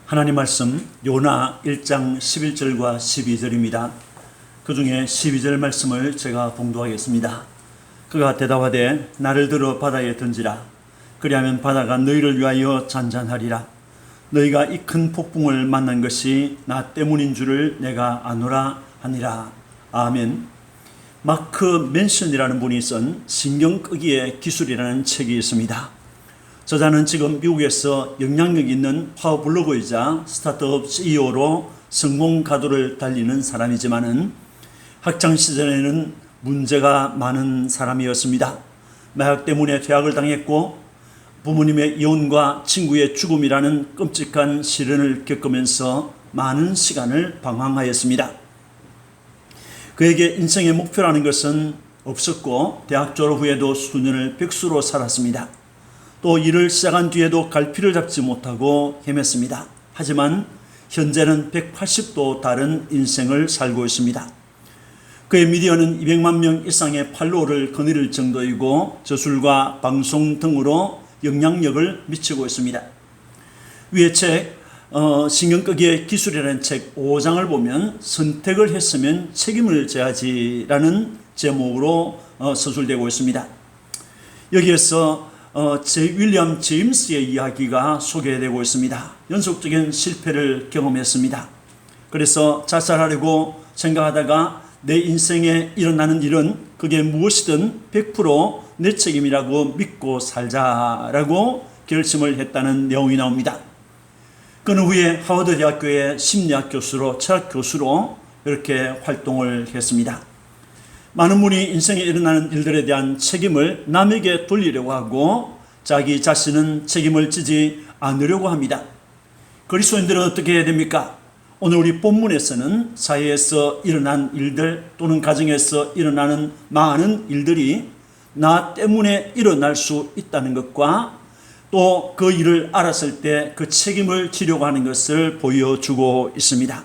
하나님 말씀 요나 1장 11절과 12절입니다. 그 중에 12절 말씀을 제가 봉독하겠습니다. 그가 대답하되 나를 들어 바다에 던지라. 그리하면 바다가 너희를 위하여 잔잔하리라. 너희가 이 큰 폭풍을 만난 것이 나 때문인 줄을 내가 아노라 하니라. 아멘. 마크 맨슨이라는 분이 쓴 신경 끄기의 기술이라는 책이 있습니다. 저자는 지금 미국에서 영향력 있는 파워블로거이자 스타트업 CEO로 성공 가도를 달리는 사람이지만은 학창시절에는 문제가 많은 사람이었습니다. 마약 때문에 퇴학을 당했고 부모님의 이혼과 친구의 죽음이라는 끔찍한 시련을 겪으면서 많은 시간을 방황하였습니다. 그에게 인생의 목표라는 것은 없었고 대학 졸업 후에도 수년을 백수로 살았습니다. 또 일을 시작한 뒤에도 갈피를 잡지 못하고 헤맸습니다. 하지만 현재는 180도 다른 인생을 살고 있습니다. 그의 미디어는 200만 명 이상의 팔로워를 거느릴 정도이고 저술과 방송 등으로 영향력을 미치고 있습니다. 위의 책 신경끄기의 기술이라는 책 5장을 보면 선택을 했으면 책임을 져야지라는 제목으로 서술되고 있습니다. 여기에서 윌리엄 제임스의 이야기가 소개되고 있습니다. 연속적인 실패를 경험했습니다. 그래서 자살하려고 생각하다가 내 인생에 일어나는 일은 그게 무엇이든 100% 내 책임이라고 믿고 살자라고 결심을 했다는 내용이 나옵니다. 그는 후에 하버드 대학교의 심리학 교수로 철학 교수로 이렇게 활동을 했습니다. 많은 분이 인생에 일어나는 일들에 대한 책임을 남에게 돌리려고 하고 자기 자신은 책임을 지지 않으려고 합니다. 그리스도인들은 어떻게 해야 됩니까? 오늘 우리 본문에서는 사회에서 일어난 일들 또는 가정에서 일어나는 많은 일들이 나 때문에 일어날 수 있다는 것과 또 그 일을 알았을 때 그 책임을 지려고 하는 것을 보여주고 있습니다.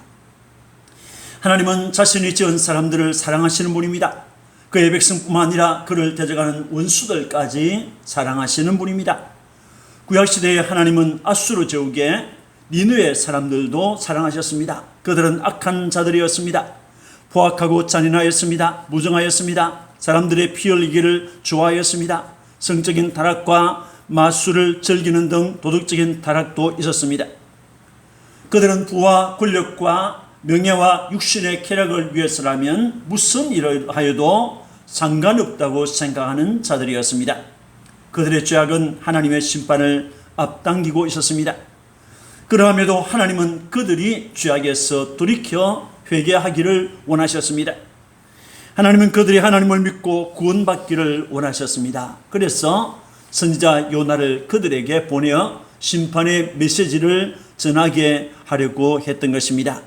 하나님은 자신이 지은 사람들을 사랑하시는 분입니다. 그의 백성뿐만 아니라 그를 대적하는 원수들까지 사랑하시는 분입니다. 구약시대에 하나님은 아수르 제국의 니느웨 사람들도 사랑하셨습니다. 그들은 악한 자들이었습니다. 포악하고 잔인하였습니다. 무정하였습니다. 사람들의 피 흘리기를 좋아하였습니다. 성적인 타락과 마술을 즐기는 등 도덕적인 타락도 있었습니다. 그들은 부와 권력과 명예와 육신의 쾌락을 위해서라면 무슨 일을 하여도 상관없다고 생각하는 자들이었습니다. 그들의 죄악은 하나님의 심판을 앞당기고 있었습니다. 그러함에도 하나님은 그들이 죄악에서 돌이켜 회개하기를 원하셨습니다. 하나님은 그들이 하나님을 믿고 구원받기를 원하셨습니다. 그래서 선지자 요나를 그들에게 보내어 심판의 메시지를 전하게 하려고 했던 것입니다.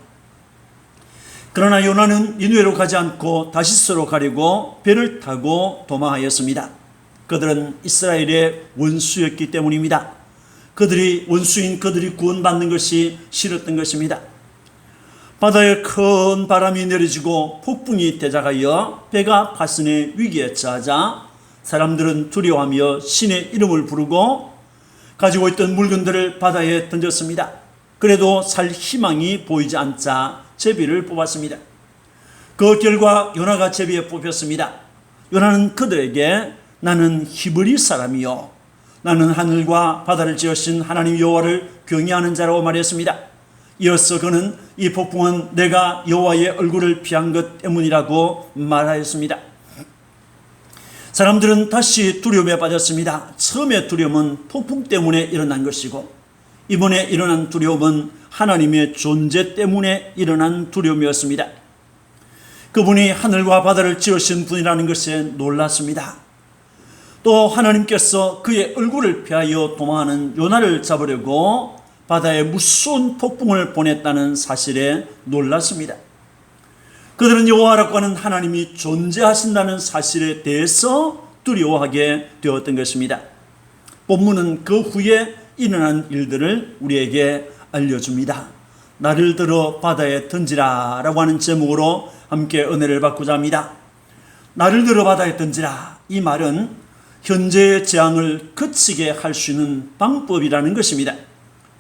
그러나 요나는 니느웨로 가지 않고 다시스로 가려고 배를 타고 도망하였습니다. 그들은 이스라엘의 원수였기 때문입니다. 그들이 원수인 그들이 구원받는 것이 싫었던 것입니다. 바다에 큰 바람이 내려지고 폭풍이 대작하여 배가 파선의 위기에 처하자 사람들은 두려워하며 신의 이름을 부르고 가지고 있던 물건들을 바다에 던졌습니다. 그래도 살 희망이 보이지 않자 제비를 뽑았습니다. 그 결과 요나가 제비에 뽑혔습니다. 요나는 그들에게 나는 히브리 사람이요 나는 하늘과 바다를 지으신 하나님 여호와를 경외하는 자라고 말했습니다. 이어서 그는 이 폭풍은 내가 여호와의 얼굴을 피한 것 때문이라고 말하였습니다. 사람들은 다시 두려움에 빠졌습니다. 처음에 두려움은 폭풍 때문에 일어난 것이고 이번에 일어난 두려움은 하나님의 존재 때문에 일어난 두려움이었습니다. 그분이 하늘과 바다를 지으신 분이라는 것에 놀랐습니다. 또 하나님께서 그의 얼굴을 피하여 도망하는 요나를 잡으려고 바다에 무서운 폭풍을 보냈다는 사실에 놀랐습니다. 그들은 여호와라고 하는 하나님이 존재하신다는 사실에 대해서 두려워하게 되었던 것입니다. 본문은 그 후에 일어난 일들을 우리에게 알려줍니다. 나를 들어 바다에 던지라 라고 하는 제목으로 함께 은혜를 받고자 합니다. 나를 들어 바다에 던지라, 이 말은 현재의 재앙을 그치게 할 수 있는 방법이라는 것입니다.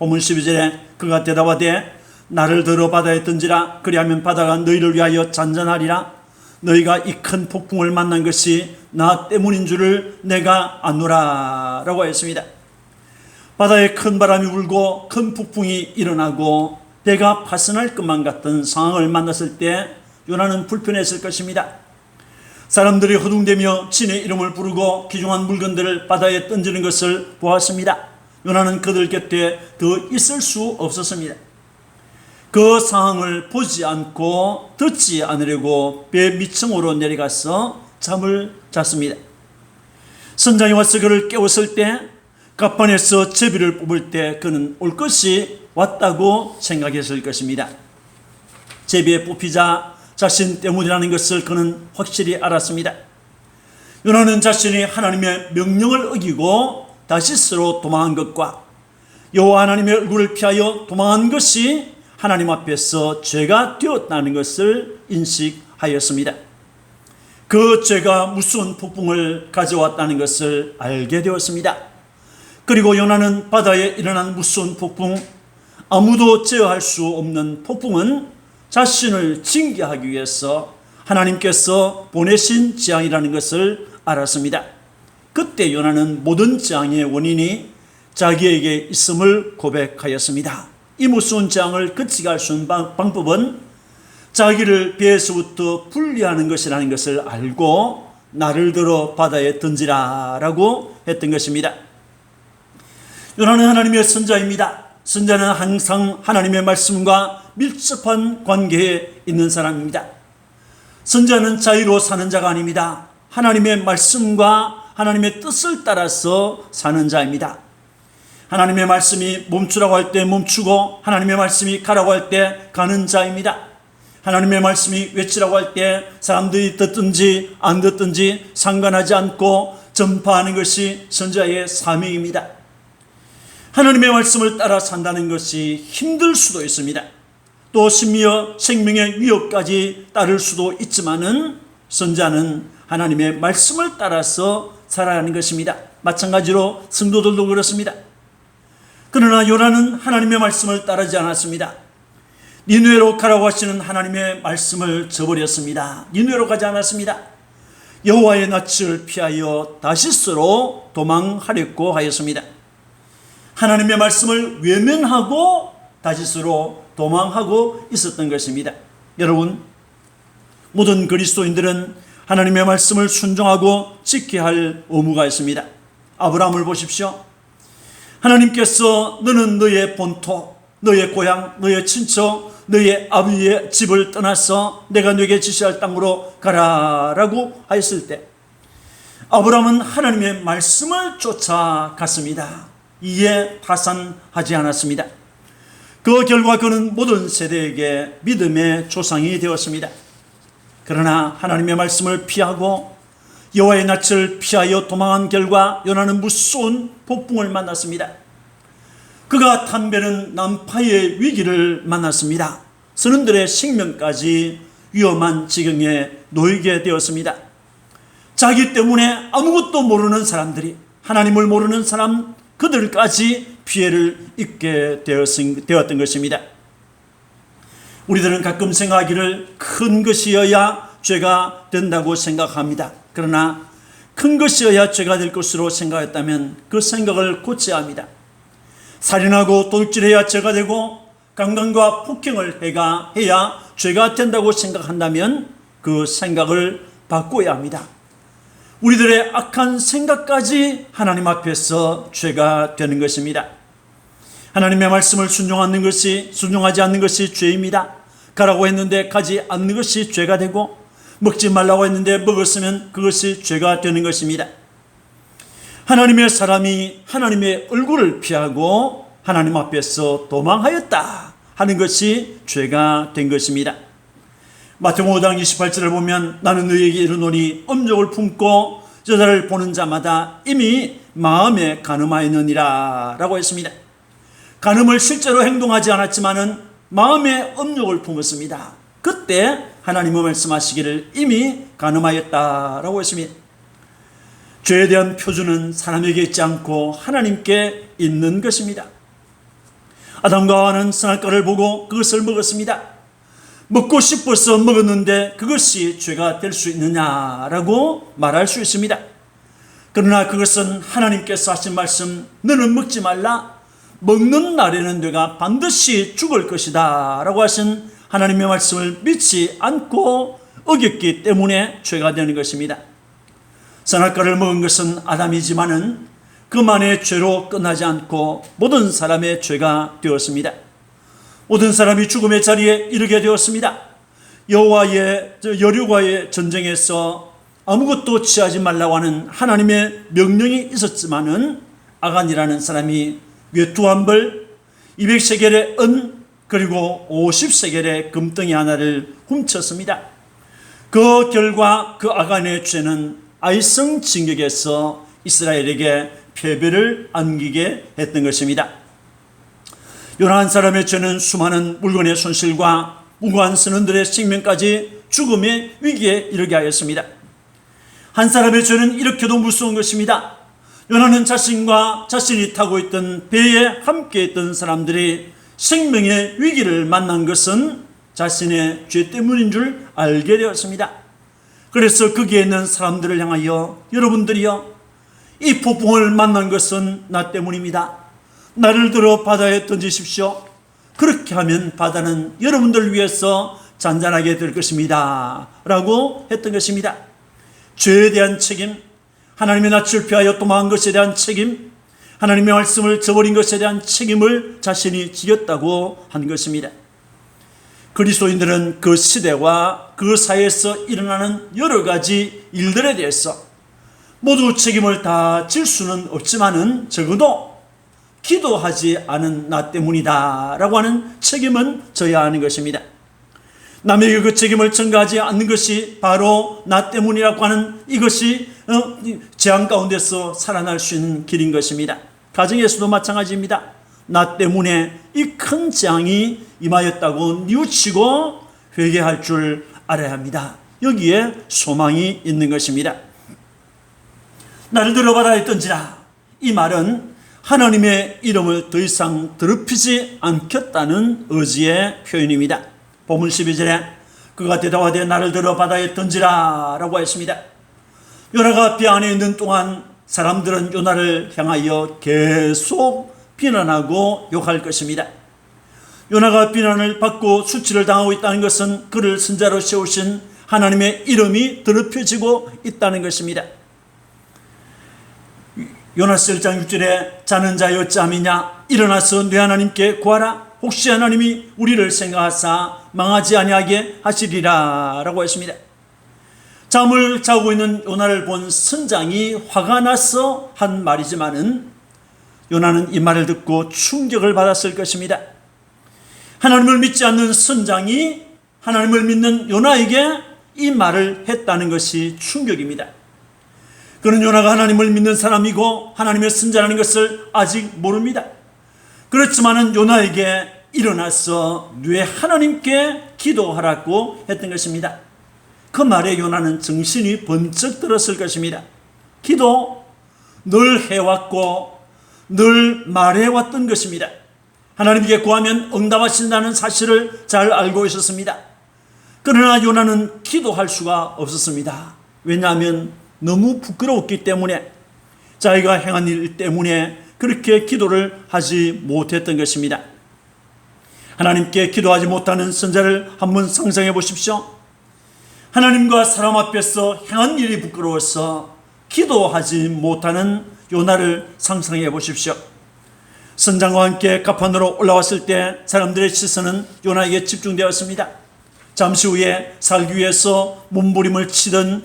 본문 12절에 그가 대답하되 나를 들어 바다에 던지라. 그리하면 바다가 너희를 위하여 잔잔하리라. 너희가 이 큰 폭풍을 만난 것이 나 때문인 줄을 내가 아노라 라고 했습니다. 바다에 큰 바람이 불고 큰 폭풍이 일어나고 배가 파선할 것만 같은 상황을 만났을 때 요나는 불편했을 것입니다. 사람들이 허둥대며 신의 이름을 부르고 귀중한 물건들을 바다에 던지는 것을 보았습니다. 요나는 그들 곁에 더 있을 수 없었습니다. 그 상황을 보지 않고 듣지 않으려고 배 밑층으로 내려가서 잠을 잤습니다. 선장이 와서 그를 깨웠을 때, 갑판에서 제비를 뽑을 때 그는 올 것이 왔다고 생각했을 것입니다. 제비에 뽑히자 자신 때문이라는 것을 그는 확실히 알았습니다. 요나는 자신이 하나님의 명령을 어기고 다시스로 도망한 것과 여호와 하나님의 얼굴을 피하여 도망한 것이 하나님 앞에서 죄가 되었다는 것을 인식하였습니다. 그 죄가 무서운 폭풍을 가져왔다는 것을 알게 되었습니다. 그리고 요나는 바다에 일어난 무서운 폭풍, 아무도 제어할 수 없는 폭풍은 자신을 징계하기 위해서 하나님께서 보내신 재앙이라는 것을 알았습니다. 그때 요나는 모든 재앙의 원인이 자기에게 있음을 고백하였습니다. 이 무서운 재앙을 그치게 할 수 있는 방법은 자기를 배에서부터 분리하는 것이라는 것을 알고 나를 들어 바다에 던지라 라고 했던 것입니다. 요나는 하나님의 선자입니다. 선자는 항상 하나님의 말씀과 밀접한 관계에 있는 사람입니다. 선자는 자유로 사는 자가 아닙니다. 하나님의 말씀과 하나님의 뜻을 따라서 사는 자입니다. 하나님의 말씀이 멈추라고 할 때 멈추고 하나님의 말씀이 가라고 할 때 가는 자입니다. 하나님의 말씀이 외치라고 할 때 사람들이 듣든지 안 듣든지 상관하지 않고 전파하는 것이 선자의 사명입니다. 하나님의 말씀을 따라 산다는 것이 힘들 수도 있습니다. 또 심지어 생명의 위협까지 따를 수도 있지만은 선자는 하나님의 말씀을 따라서 살아가는 것입니다. 마찬가지로 성도들도 그렇습니다. 그러나 요나는 하나님의 말씀을 따르지 않았습니다. 니느웨로 가라고 하시는 하나님의 말씀을 저버렸습니다. 니느웨로 가지 않았습니다. 여호와의 낯을 피하여 다시스로 도망하려고 하였습니다. 하나님의 말씀을 외면하고 다시스로 도망하고 있었던 것입니다. 여러분, 모든 그리스도인들은 하나님의 말씀을 순종하고 지켜야 할 의무가 있습니다. 아브라함을 보십시오. 하나님께서 너는 너의 본토, 너의 고향, 너의 친척, 너의 아버지의 집을 떠나서 내가 너에게 지시할 땅으로 가라라고 하였을 때 아브라함은 하나님의 말씀을 쫓아갔습니다. 이에 파산하지 않았습니다. 그 결과 그는 모든 세대에게 믿음의 조상이 되었습니다. 그러나 하나님의 말씀을 피하고 여호와의 낯을 피하여 도망한 결과 요나는 무서운 폭풍을 만났습니다. 그가 탄 배는 난파의 위기를 만났습니다. 선원들의 생명까지 위험한 지경에 놓이게 되었습니다. 자기 때문에 아무것도 모르는 사람들이, 하나님을 모르는 사람, 그들까지 피해를 입게 되었던 것입니다. 우리들은 가끔 생각하기를 큰 것이어야 죄가 된다고 생각합니다. 그러나 큰 것이어야 죄가 될 것으로 생각했다면 그 생각을 고쳐야 합니다. 살인하고 도둑질해야 죄가 되고 강간과 폭행을 해야 죄가 된다고 생각한다면 그 생각을 바꿔야 합니다. 우리들의 악한 생각까지 하나님 앞에서 죄가 되는 것입니다. 하나님의 말씀을 순종하지 않는 것이 죄입니다. 가라고 했는데 가지 않는 것이 죄가 되고 먹지 말라고 했는데 먹었으면 그것이 죄가 되는 것입니다. 하나님의 사람이 하나님의 얼굴을 피하고 하나님 앞에서 도망하였다 하는 것이 죄가 된 것입니다. 마태복음 5장 28절을 보면 나는 너희에게 이르노니 엄족을 품고 여자를 보는 자마다 이미 마음에 간음하였느니라 라고 했습니다. 간음을 실제로 행동하지 않았지만은 마음에 엄욕을 품었습니다. 그때 하나님은 말씀하시기를 이미 간음하였다라고 했습니다. 죄에 대한 표준은 사람에게 있지 않고 하나님께 있는 것입니다. 아담과 하와는 선악과를 보고 그것을 먹었습니다. 먹고 싶어서 먹었는데 그것이 죄가 될 수 있느냐라고 말할 수 있습니다. 그러나 그것은 하나님께서 하신 말씀, 너는 먹지 말라, 먹는 날에는 네가 반드시 죽을 것이다 라고 하신 하나님의 말씀을 믿지 않고 어겼기 때문에 죄가 되는 것입니다. 선악과를 먹은 것은 아담이지만은 그만의 죄로 끝나지 않고 모든 사람의 죄가 되었습니다. 모든 사람이 죽음의 자리에 이르게 되었습니다. 여류과의 전쟁에서 아무것도 취하지 말라고 하는 하나님의 명령이 있었지만은 아간이라는 사람이 외투 한 벌, 200세겔의 은, 그리고 50세겔의 금덩이 하나를 훔쳤습니다. 그 결과 그 아간의 죄는 아이성 진격에서 이스라엘에게 패배를 안기게 했던 것입니다. 요나 한 사람의 죄는 수많은 물건의 손실과 무고한 선원들의 생명까지 죽음의 위기에 이르게 하였습니다. 한 사람의 죄는 이렇게도 무서운 것입니다. 요나는 자신이 타고 있던 배에 함께 있던 사람들이 생명의 위기를 만난 것은 자신의 죄 때문인 줄 알게 되었습니다. 그래서 거기에 있는 사람들을 향하여, 여러분들이요, 이 폭풍을 만난 것은 나 때문입니다. 나를 들어 바다에 던지십시오. 그렇게 하면 바다는 여러분들을 위해서 잔잔하게 될 것입니다 라고 했던 것입니다. 죄에 대한 책임, 하나님의 낯을 피하여 도망한 것에 대한 책임, 하나님의 말씀을 저버린 것에 대한 책임을 자신이 지겼다고 한 것입니다. 그리스도인들은 그 시대와 그 사회에서 일어나는 여러 가지 일들에 대해서 모두 책임을 다 질 수는 없지만은 적어도 기도하지 않은 나 때문이다 라고 하는 책임은 져야 하는 것입니다. 남에게 그 책임을 전가하지 않는 것이 바로 나 때문이라고 하는 이것이 재앙 가운데서 살아날 수 있는 길인 것입니다. 가정에서도 마찬가지입니다. 나 때문에 이 큰 재앙이 임하였다고 뉘우치고 회개할 줄 알아야 합니다. 여기에 소망이 있는 것입니다. 나를 들어 바다에 던지라, 이 말은 하나님의 이름을 더 이상 더럽히지 않겠다는 의지의 표현입니다. 본문 12절에 그가 대답하되 나를 들어 바다에 던지라 라고 했습니다. 요나가 배 안에 있는 동안 사람들은 요나를 향하여 계속 비난하고 욕할 것입니다. 요나가 비난을 받고 수치를 당하고 있다는 것은 그를 선자로 세우신 하나님의 이름이 더럽혀지고 있다는 것입니다. 요나서 1장 6절에 자는 자여 어찌함이냐, 일어나서 네 하나님께 구하라, 혹시 하나님이 우리를 생각하사 망하지 아니하게 하시리라 라고 했습니다. 잠을 자고 있는 요나를 본 선장이 화가 나서 한 말이지만은 요나는 이 말을 듣고 충격을 받았을 것입니다. 하나님을 믿지 않는 선장이 하나님을 믿는 요나에게 이 말을 했다는 것이 충격입니다. 그는 요나가 하나님을 믿는 사람이고 하나님의 선자라는 것을 아직 모릅니다. 그렇지만은 요나에게 일어나서 네 하나님께 기도하라고 했던 것입니다. 그 말에 요나는 정신이 번쩍 들었을 것입니다. 기도 늘 해왔고 늘 말해왔던 것입니다. 하나님께 구하면 응답하신다는 사실을 잘 알고 있었습니다. 그러나 요나는 기도할 수가 없었습니다. 왜냐하면 너무 부끄러웠기 때문에, 자기가 행한 일 때문에 그렇게 기도를 하지 못했던 것입니다. 하나님께 기도하지 못하는 선자를 한번 상상해 보십시오. 하나님과 사람 앞에서 행한 일이 부끄러워서 기도하지 못하는 요나를 상상해 보십시오. 선장과 함께 가판으로 올라왔을 때 사람들의 시선은 요나에게 집중되었습니다. 잠시 후에 살기 위해서 몸부림을 치던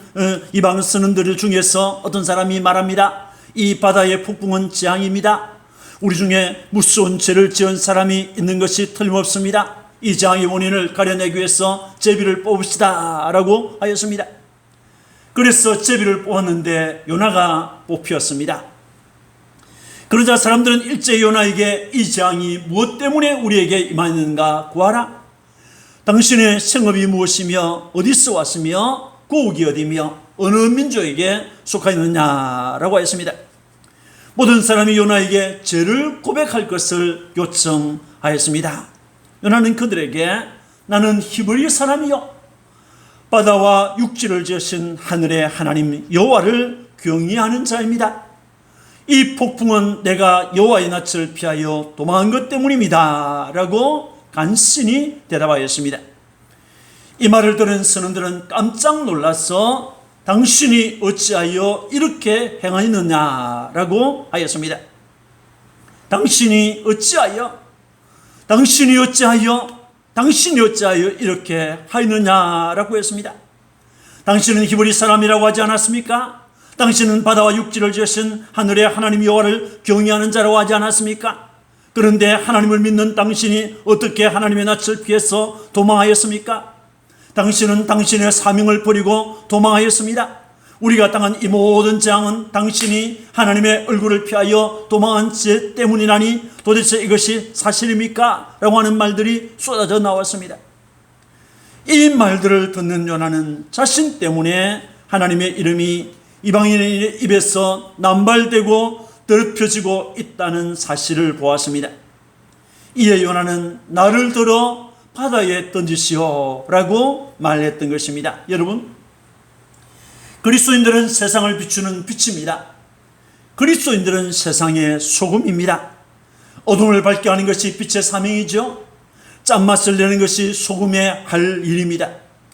이방 선원들 중에서 어떤 사람이 말합니다. 이 바다의 폭풍은 재앙입니다. 우리 중에 무서운 죄를 지은 사람이 있는 것이 틀림없습니다. 이 재앙의 원인을 가려내기 위해서 제비를 뽑읍시다 라고 하였습니다. 그래서 제비를 뽑았는데 요나가 뽑혔습니다. 그러자 사람들은 일제히 요나에게 이 재앙이 무엇 때문에 우리에게 임하는가 구하라. 당신의 생업이 무엇이며 어디서 왔으며 고국이 어디며 어느 민족에게 속하였느냐라고 하였습니다. 모든 사람이 요나에게 죄를 고백할 것을 요청하였던 하였습니다. 요나는 그들에게 나는 히브리 사람이요 바다와 육지를 지으신 하늘의 하나님 여호와를 경외하는 자입니다. 이 폭풍은 내가 여호와의 낯을 피하여 도망한 것 때문입니다 라고 간신히 대답하였습니다. 이 말을 들은 선원들은 깜짝 놀라서 당신이 어찌하여 이렇게 행하였느냐라고 하였습니다. 당신이 어찌하여 이렇게 하였느냐라고 했습니다. 당신은 히브리 사람이라고 하지 않았습니까? 당신은 바다와 육지를 지으신 하늘의 하나님 여호와를 경외하는 자라고 하지 않았습니까? 그런데 하나님을 믿는 당신이 어떻게 하나님의 낯을 피해서 도망하였습니까? 당신은 당신의 사명을 버리고 도망하였습니다. 우리가 당한 이 모든 재앙은 당신이 하나님의 얼굴을 피하여 도망한 죄 때문이라니 도대체 이것이 사실입니까? 라고 하는 말들이 쏟아져 나왔습니다. 이 말들을 듣는 요나는 자신 때문에 하나님의 이름이 이방인의 입에서 남발되고 더럽혀지고 있다는 사실을 보았습니다. 이에 요나는 나를 들어 바다에 던지시오 라고 말했던 것입니다. 여러분, 그리스도인들은 세상을 비추는 빛입니다. 그리스도인들은 세상의 소금입니다. 어둠을 밝게 하는 것이 빛의 사명이죠. 짠맛을 내는 것이 소금의 할 일입니다.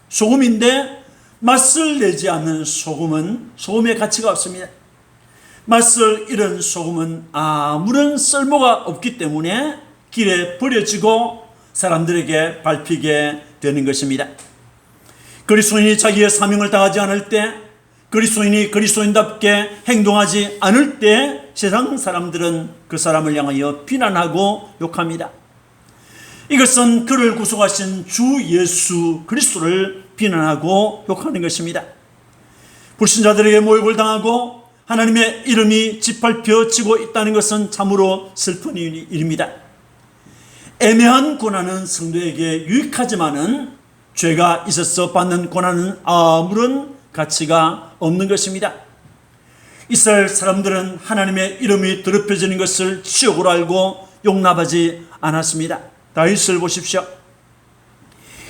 소금인데 맛을 내지 않는 소금은 소금의 가치가 없습니다. 맛을 잃은 소금은 아무런 쓸모가 없기 때문에 길에 버려지고 사람들에게 밟히게 되는 것입니다. 그리스도인이 자기의 사명을 다하지 않을 때, 그리스도인이 그리스도인답게 행동하지 않을 때 세상 사람들은 그 사람을 향하여 비난하고 욕합니다. 이것은 그를 구속하신 주 예수 그리스도를 비난하고 욕하는 것입니다. 불신자들에게 모욕을 당하고 하나님의 이름이 짓밟혀지고 있다는 것은 참으로 슬픈 일입니다. 애매한 고난은 성도에게 유익하지만은 죄가 있어서 받는 고난은 아무런 가치가 없는 것입니다. 이스라엘 사람들은 하나님의 이름이 더럽혀지는 것을 치욕으로 알고 용납하지 않았습니다. 다윗을 보십시오.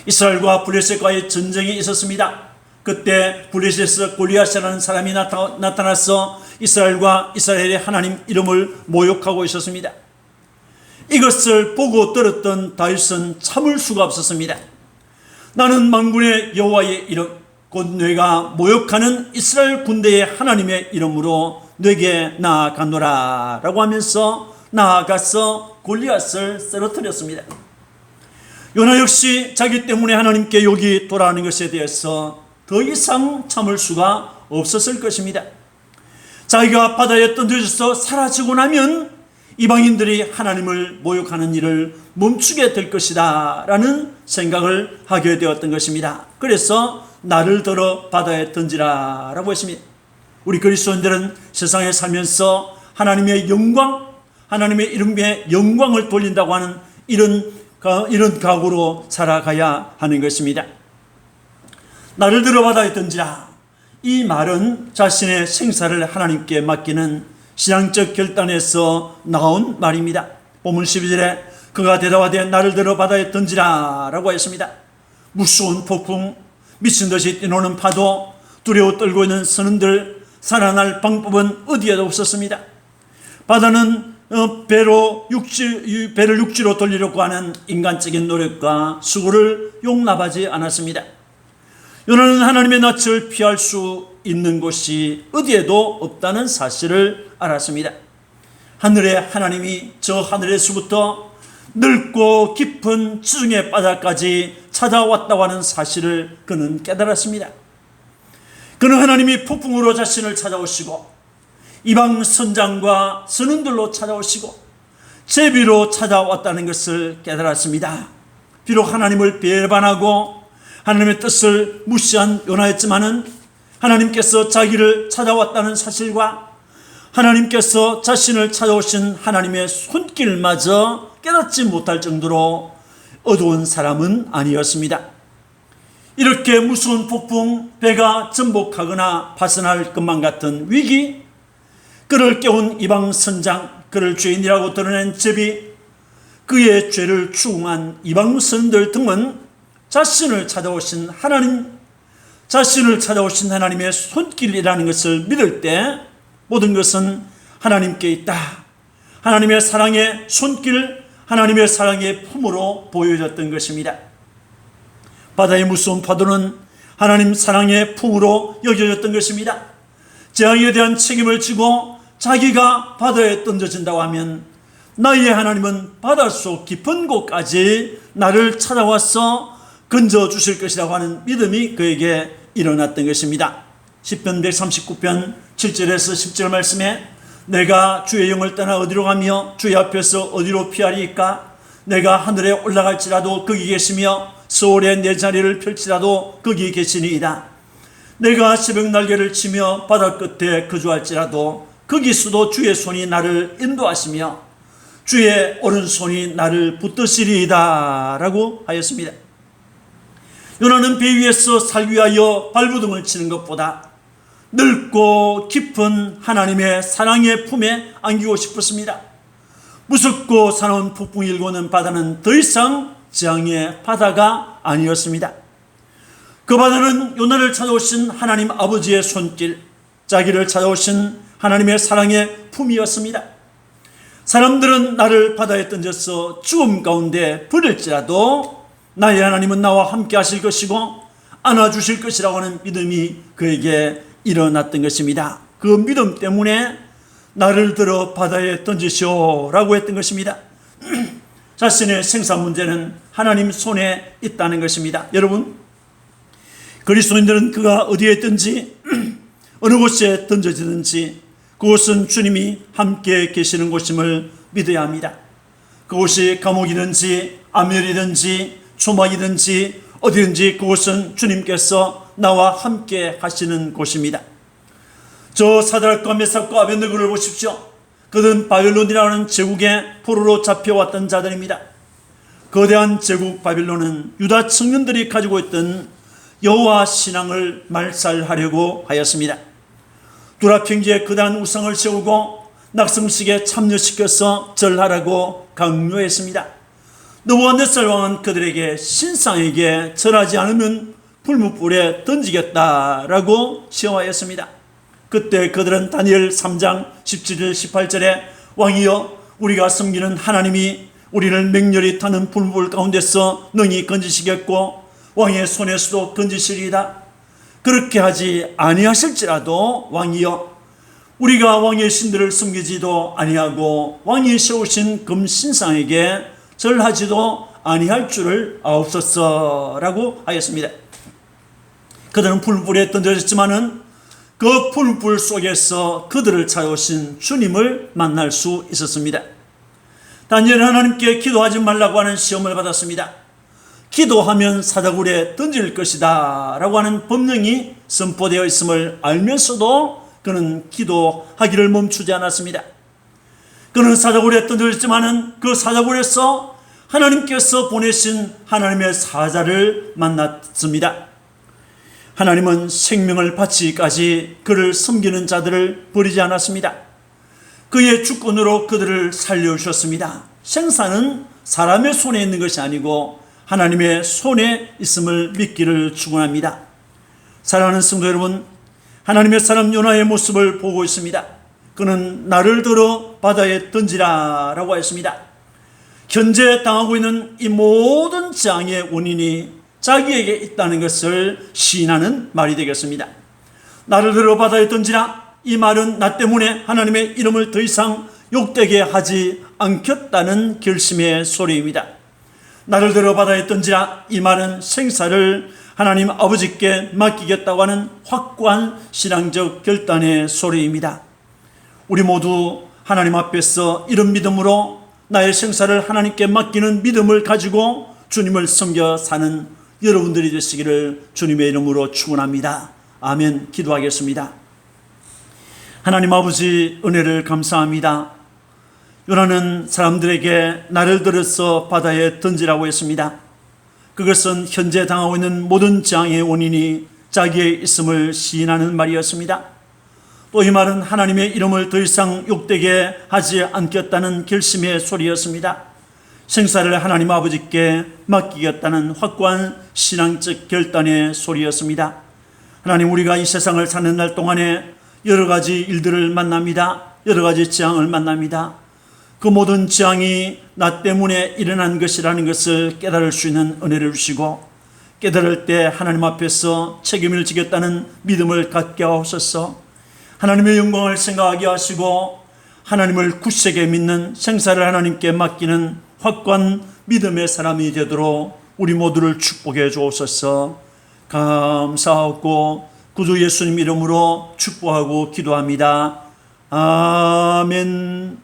이스라엘과 블레셋과의 전쟁이 있었습니다. 그때 블레셋에서 골리앗이라는 사람이 나타나서 이스라엘과 이스라엘의 하나님 이름을 모욕하고 있었습니다. 이것을 보고 들었던 다윗은 참을 수가 없었습니다. 나는 만군의 여호와의 이름, 곧 내가 모욕하는 이스라엘 군대의 하나님의 이름으로 내게 나아가노라 라고 하면서 나아가서 골리앗을 쓰러뜨렸습니다. 요나 역시 자기 때문에 하나님께 욕이 돌아오는 것에 대해서 더 이상 참을 수가 없었을 것입니다. 자기가 바다에 던져져서 사라지고 나면 이방인들이 하나님을 모욕하는 일을 멈추게 될 것이다 라는 생각을 하게 되었던 것입니다. 그래서 나를 들어 바다에 던지라 라고 했습니다. 우리 그리스도인들은 세상에 살면서 하나님의 영광, 하나님의 이름의 영광을 돌린다고 하는 이런 각오로 살아가야 하는 것입니다. 나를 들어 바다에 던지라. 이 말은 자신의 생사를 하나님께 맡기는 신앙적 결단에서 나온 말입니다. 본문 12절에 그가 대답하되 나를 들어 바다에 던지라 라고 했습니다. 무서운 폭풍, 미친 듯이 뛰노는 파도, 두려워 떨고 있는 선원들, 살아날 방법은 어디에도 없었습니다. 바다는 배를 육지로 돌리려고 하는 인간적인 노력과 수고를 용납하지 않았습니다. 요나는 하나님의 낯을 피할 수 있는 곳이 어디에도 없다는 사실을 알았습니다. 하늘의 하나님이 저 하늘에서부터 넓고 깊은 지중해 바다까지 찾아왔다고 하는 사실을 그는 깨달았습니다. 그는 하나님이 폭풍으로 자신을 찾아오시고 이방 선장과 선원들로 찾아오시고 제비로 찾아왔다는 것을 깨달았습니다. 비록 하나님을 배반하고 하나님의 뜻을 무시한 요나였지만은 하나님께서 자기를 찾아왔다는 사실과 하나님께서 자신을 찾아오신 하나님의 손길마저 깨닫지 못할 정도로 어두운 사람은 아니었습니다. 이렇게 무서운 폭풍, 배가 전복하거나 파손할 것만 같은 위기, 그를 깨운 이방 선장, 그를 죄인이라고 드러낸 제비, 그의 죄를 추궁한 이방 선들 등은 자신을 찾아오신 하나님의 손길이라는 것을 믿을 때 모든 것은 하나님께 있다, 하나님의 사랑의 손길, 하나님의 사랑의 품으로 보여졌던 것입니다. 바다의 무서운 파도는 하나님 사랑의 품으로 여겨졌던 것입니다. 재앙에 대한 책임을 지고 자기가 바다에 던져진다고 하면 나의 하나님은 바닷속 깊은 곳까지 나를 찾아와서 건져주실 것이라고 하는 믿음이 그에게 일어났던 것입니다. 시편 139편 7절에서 10절 말씀에 내가 주의 영을 떠나 어디로 가며 주의 앞에서 어디로 피하리이까? 내가 하늘에 올라갈지라도 거기 계시며 서울에 내 자리를 펼치라도 거기 계시니이다. 내가 새벽 날개를 치며 바다 끝에 거주할지라도 거기서도 주의 손이 나를 인도하시며 주의 오른손이 나를 붙드시리이다 라고 하였습니다. 요나는 배 위에서 살기 위하여 발부둥을 치는 것보다 넓고 깊은 하나님의 사랑의 품에 안기고 싶었습니다. 무섭고 사나운 폭풍이 일고는 바다는 더 이상 재앙의 바다가 아니었습니다. 그 바다는 요나를 찾아오신 하나님 아버지의 손길, 자기를 찾아오신 하나님의 사랑의 품이었습니다. 사람들은 나를 바다에 던져서 죽음 가운데 버릴지라도 나의 하나님은 나와 함께 하실 것이고 안아주실 것이라고 하는 믿음이 그에게 일어났던 것입니다. 그 믿음 때문에 나를 들어 바다에 던지시오라고 했던 것입니다. 자신의 생사 문제는 하나님 손에 있다는 것입니다. 여러분, 그리스도인들은 그가 어디에 있든지 어느 곳에 던져지든지 그곳은 주님이 함께 계시는 곳임을 믿어야 합니다. 그곳이 감옥이든지 암열이든지 조막이든지 어디든지 그곳은 주님께서 나와 함께 하시는 곳입니다. 저 사드락과 메삭과 아벳느고를 보십시오. 그들은 바벨론이라는 제국의 포로로 잡혀왔던 자들입니다. 거대한 제국 바벨론은 유다 청년들이 가지고 있던 여호와 신앙을 말살하려고 하였습니다. 두라평지에 거대한 우상을 세우고 낙성식에 참여시켜서 절하라고 강요했습니다. 느부갓네살 왕은 그들에게 신상에게 절하지 않으면 불무불에 던지겠다라고 시험하였습니다. 그때 그들은 다니엘 3장 17절 18절에 왕이여 우리가 섬기는 하나님이 우리를 맹렬히 타는 불무불 가운데서 능히 건지시겠고 왕의 손에서도 건지시리이다. 그렇게 하지 아니하실지라도 왕이여 우리가 왕의 신들을 섬기지도 아니하고 왕이 세우신 금신상에게 절하지도 아니할 줄을 아옵소서라고 하였습니다. 그들은 불불에 던져졌지만은 그 불불 속에서 그들을 찾아오신 주님을 만날 수 있었습니다. 다니엘은 하나님께 기도하지 말라고 하는 시험을 받았습니다. 기도하면 사자굴에 던질 것이다 라고 하는 법령이 선포되어 있음을 알면서도 그는 기도하기를 멈추지 않았습니다. 그는 사자굴에 던져졌지만은 그 사자굴에서 하나님께서 보내신 하나님의 사자를 만났습니다. 하나님은 생명을 바치기까지 그를 섬기는 자들을 버리지 않았습니다. 그의 주권으로 그들을 살려주셨습니다. 생사는 사람의 손에 있는 것이 아니고 하나님의 손에 있음을 믿기를 축원합니다. 사랑하는 성도 여러분, 하나님의 사람 요나의 모습을 보고 있습니다. 그는 나를 들어 바다에 던지라 라고 했습니다. 현재 당하고 있는 이 모든 재앙의 원인이 자기에게 있다는 것을 시인하는 말이 되겠습니다. 나를 들어 바다에 던지라, 이 말은 나 때문에 하나님의 이름을 더 이상 욕되게 하지 않겠다는 결심의 소리입니다. 나를 들어 바다에 던지라, 이 말은 생사를 하나님 아버지께 맡기겠다고 하는 확고한 신앙적 결단의 소리입니다. 우리 모두 하나님 앞에서 이런 믿음으로 나의 생사를 하나님께 맡기는 믿음을 가지고 주님을 섬겨 사는 여러분들이 되시기를 주님의 이름으로 축원합니다. 아멘. 기도하겠습니다. 하나님 아버지, 은혜를 감사합니다. 요나는 사람들에게 나를 들어서 바다에 던지라고 했습니다. 그것은 현재 당하고 있는 모든 재앙의 원인이 자기에 있음을 시인하는 말이었습니다. 또 이 말은 하나님의 이름을 더 이상 욕되게 하지 않겠다는 결심의 소리였습니다. 생사를 하나님 아버지께 맡기겠다는 확고한 신앙적 결단의 소리였습니다. 하나님, 우리가 이 세상을 사는 날 동안에 여러 가지 일들을 만납니다. 여러 가지 재앙을 만납니다. 그 모든 재앙이 나 때문에 일어난 것이라는 것을 깨달을 수 있는 은혜를 주시고, 깨달을 때 하나님 앞에서 책임을 지겠다는 믿음을 갖게 하옵소서. 하나님의 영광을 생각하게 하시고 하나님을 굳세게 믿는, 생사를 하나님께 맡기는 확고한 믿음의 사람이 되도록 우리 모두를 축복해 주옵소서. 감사하고 구주 예수님 이름으로 축복하고 기도합니다. 아멘.